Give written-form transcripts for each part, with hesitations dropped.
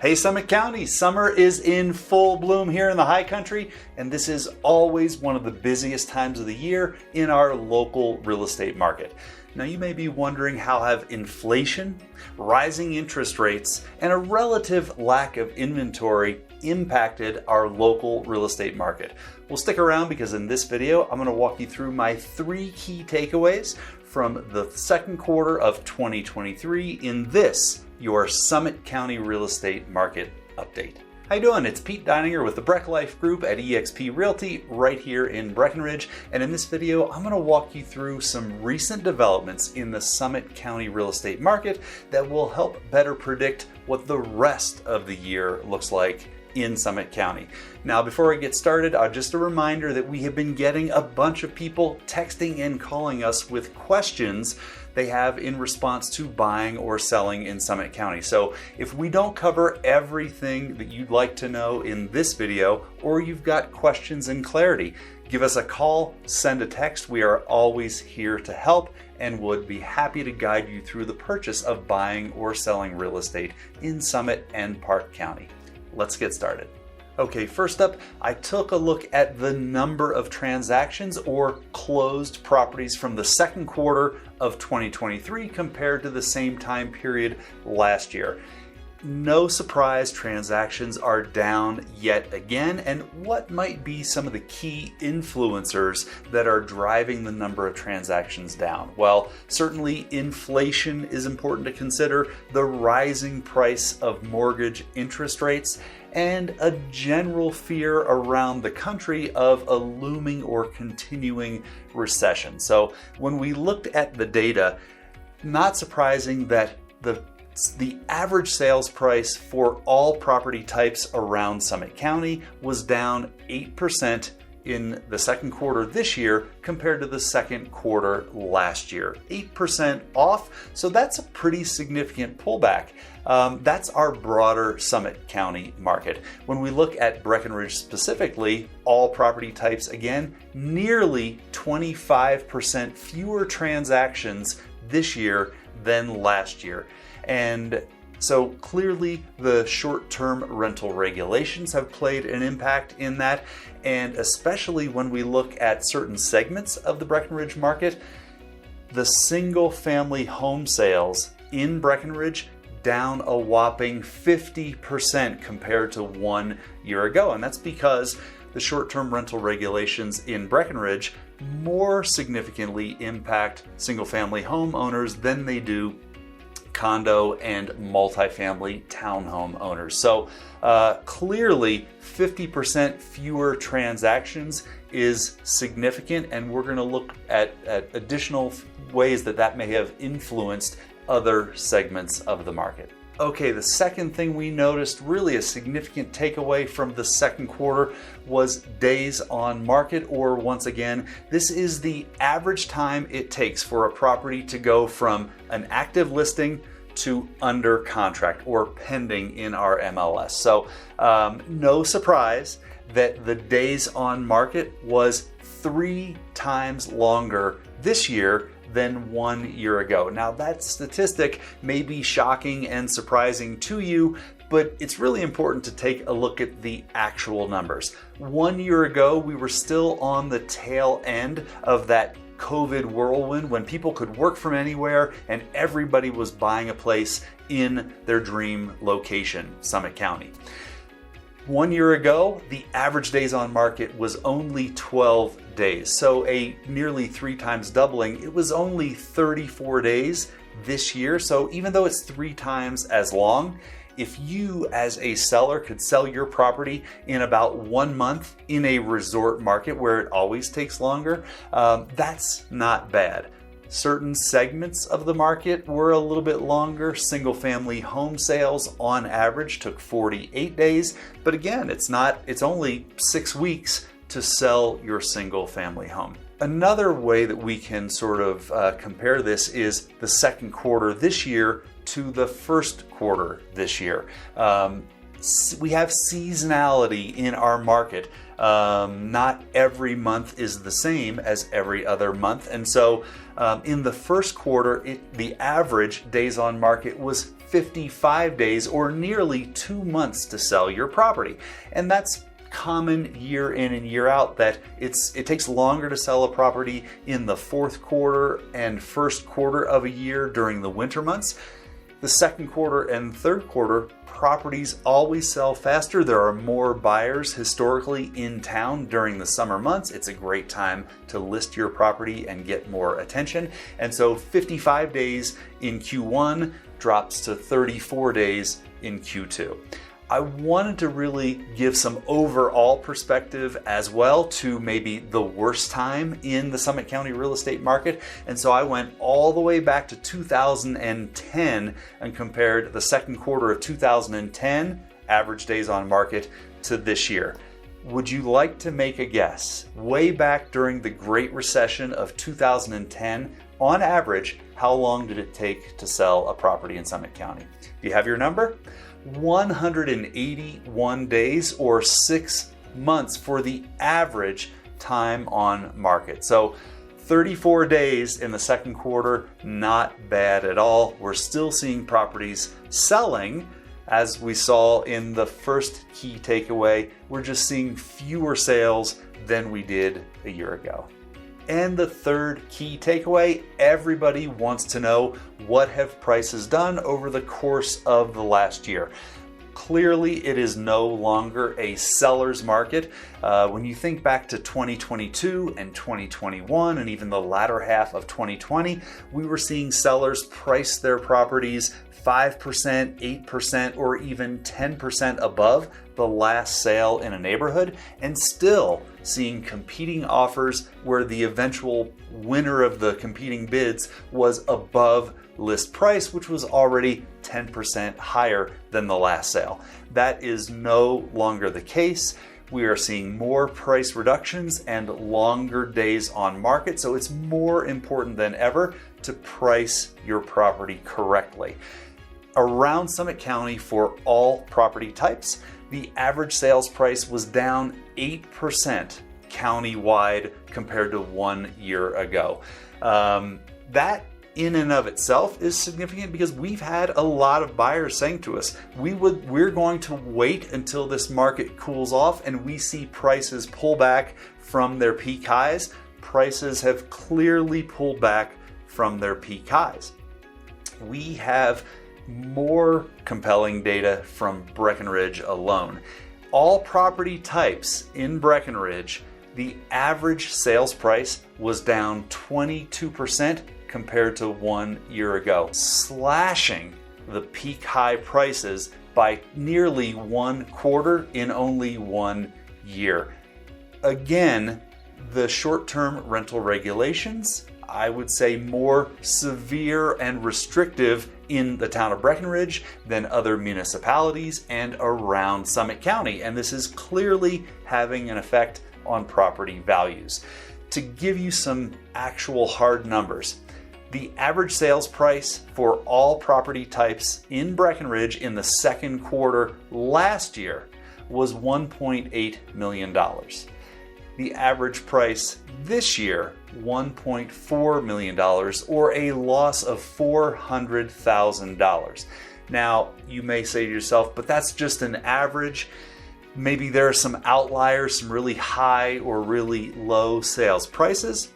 Hey Summit County, summer is in full bloom here in the high country, and this is always one of the busiest times of the year in our local real estate market. Now you may be wondering, how have inflation, rising interest rates, and a relative lack of inventory impacted our local real estate market? Well, stick around because in this video, I'm going to walk you through my 3 key takeaways from the second quarter of 2023 in this, your Summit County Real Estate Market Update. How you doing? It's Pete Deininger with the Breck Life Group at eXp Realty right here in Breckenridge. And in this video, I'm going to walk you through some recent developments in the Summit County real estate market that will help better predict what the rest of the year looks like in Summit County. Now, before I get started, just a reminder that we have been getting a bunch of people texting and calling us with questions they have in response to buying or selling in Summit County. So if we don't cover everything that you'd like to know in this video, or you've got questions and clarity, give us a call, send a text. We are always here to help and would be happy to guide you through the purchase of buying or selling real estate in Summit and Park County. Let's get started. Okay, first up, I took a look at the number of transactions or closed properties from the second quarter of 2023 compared to the same time period last year. No surprise, transactions are down yet again. And what might be some of the key influencers that are driving the number of transactions down? Well, certainly inflation is important to consider, the rising price of mortgage interest rates, and a general fear around the country of a looming or continuing recession. So when we looked at the data, not surprising that the average sales price for all property types around Summit County was down 8% in the second quarter this year compared to the second quarter last year. 8% off, so that's a pretty significant pullback. That's our broader Summit County market. When we look at Breckenridge specifically, all property types, again, nearly 25% fewer transactions this year than last year. And so clearly the short-term rental regulations have played an impact in that. And especially when we look at certain segments of the Breckenridge market, the single-family home sales in Breckenridge down a whopping 50% compared to 1 year ago. And that's because the short-term rental regulations in Breckenridge more significantly impact single-family homeowners than they do condo and multifamily townhome owners. So clearly 50% fewer transactions is significant, and we're going to look at additional ways that may have influenced other segments of the market. Okay, the second thing we noticed, really a significant takeaway from the second quarter, was days on market, or once again, this is the average time it takes for a property to go from an active listing to under contract or pending in our MLS. So no surprise that the days on market was 3 times longer this year than 1 year ago. Now that statistic may be shocking and surprising to you, but it's really important to take a look at the actual numbers. 1 year ago, we were still on the tail end of that COVID whirlwind when people could work from anywhere and everybody was buying a place in their dream location, Summit County. 1 year ago, the average days on market was only 12 days. So a nearly 3 times doubling. It was only 34 days this year. So even though it's 3 times as long, if you as a seller could sell your property in about 1 month in a resort market where it always takes longer, that's not bad. Certain segments of the market were a little bit longer. Single family home sales on average took 48 days. But again, it's only 6 weeks to sell your single family home. Another way that we can sort of compare this is the second quarter this year to the first quarter this year. we have seasonality in our market. Not every month is the same as every other month. And so in the first quarter, the average days on market was 55 days, or nearly 2 months to sell your property. And that's common year in and year out, that it takes longer to sell a property in the fourth quarter and first quarter of a year during the winter months. The second quarter and third quarter, properties always sell faster. There are more buyers historically in town during the summer months. It's a great time to list your property and get more attention. And so 55 days in Q1 drops to 34 days in Q2. I wanted to really give some overall perspective as well to maybe the worst time in the Summit County real estate market. And so I went all the way back to 2010 and compared the second quarter of 2010 average days on market to this year. Would you like to make a guess? Way back during the Great Recession of 2010, on average, how long did it take to sell a property in Summit County? Do you have your number? 181 days, or 6 months for the average time on market. So 34 days in the second quarter, not bad at all. We're still seeing properties selling. As we saw in the first key takeaway, we're just seeing fewer sales than we did a year ago. And the third key takeaway, everybody wants to know, what have prices done over the course of the last year? Clearly, it is no longer a seller's market. When you think back to 2022 and 2021 and even the latter half of 2020, we were seeing sellers price their properties 5%, 8%, or even 10% above the last sale in a neighborhood, and still seeing competing offers where the eventual winner of the competing bids was above list price, which was already 10% higher than the last sale. That is no longer the case. We are seeing more price reductions and longer days on market, so it's more important than ever to price your property correctly. Around Summit County, for all property types, the average sales price was down 8% countywide compared to 1 year ago. That in and of itself is significant because we've had a lot of buyers saying to us, we're going to wait until this market cools off and we see prices pull back from their peak highs. Prices have clearly pulled back from their peak highs. We have more compelling data from Breckenridge alone. All property types in Breckenridge, the average sales price was down 22% compared to 1 year ago, slashing the peak high prices by nearly 1/4 in only 1 year. Again, the short-term rental regulations, I would say, more severe and restrictive in the town of Breckenridge than other municipalities and around Summit County. And this is clearly having an effect on property values. To give you some actual hard numbers, the average sales price for all property types in Breckenridge in the second quarter last year was $1.8 million. The average price this year, $1.4 million, or a loss of $400,000. Now, you may say to yourself, but that's just an average. Maybe there are some outliers, some really high or really low sales prices.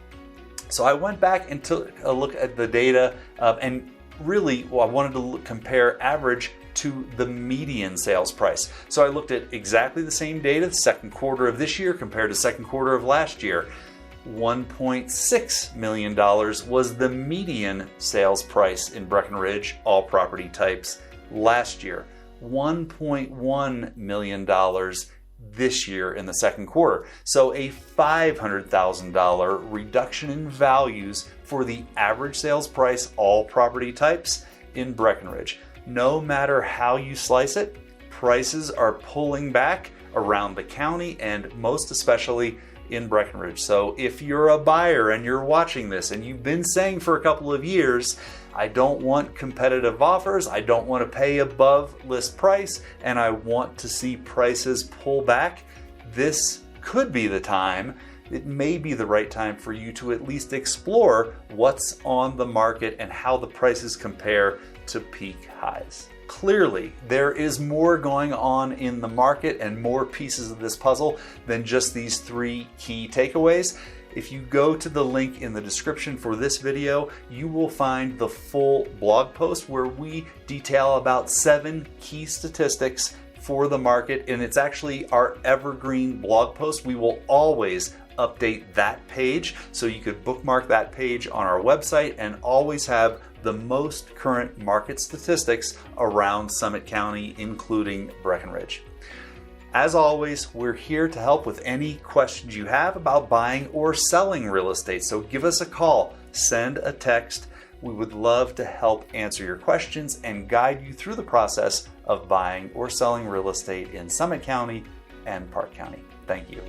So I went back and took a look at the data, and really, I wanted to compare average to the median sales price. So I looked at exactly the same data, the second quarter of this year compared to second quarter of last year. $1.6 million was the median sales price in Breckenridge, all property types, last year. $1.1 million this year in the second quarter. So a $500,000 reduction in values for the average sales price, all property types in Breckenridge. No matter how you slice it, prices are pulling back around the county and most especially in Breckenridge. So if you're a buyer and you're watching this and you've been saying for a couple of years, I don't want competitive offers, I don't want to pay above list price, and I want to see prices pull back, this could be the time. It may be the right time for you to at least explore what's on the market and how the prices compare to peak highs. Clearly, there is more going on in the market and more pieces of this puzzle than just these 3 key takeaways. If you go to the link in the description for this video, you will find the full blog post where we detail about 7 key statistics for the market, and it's actually our evergreen blog post. We will always update that page, so you could bookmark that page on our website and always have the most current market statistics around Summit County, including Breckenridge. As always, we're here to help with any questions you have about buying or selling real estate. So give us a call, send a text. We would love to help answer your questions and guide you through the process of buying or selling real estate in Summit County and Park County. Thank you.